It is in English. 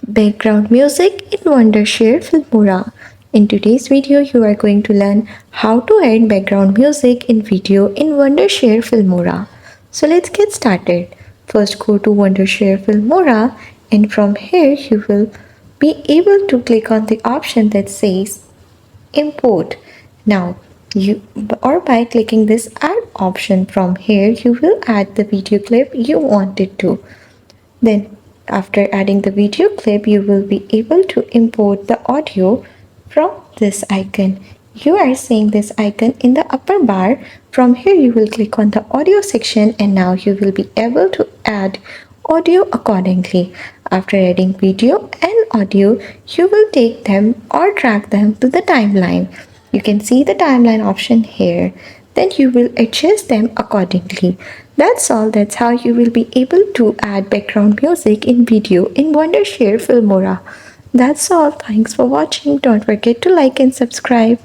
Background music in Wondershare Filmora. In today's video, you are going to learn how to add background music in video in Wondershare Filmora. So let's get started. First go to Wondershare Filmora, and from here you will be able to click on the option that says import. Now by clicking this add option, from here you will add the video clip you wanted to. Then after adding the video clip, you will be able to import the audio from this icon. You are seeing this icon in the upper bar. From here you will click on the audio section, and now you will be able to add audio accordingly. After adding video and audio, you will take them or drag them to the timeline. You can see the timeline option here. Then you will adjust them accordingly. That's all. That's how you will be able to add background music in video in Wondershare Filmora. That's all. Thanks for watching. Don't forget to like and subscribe.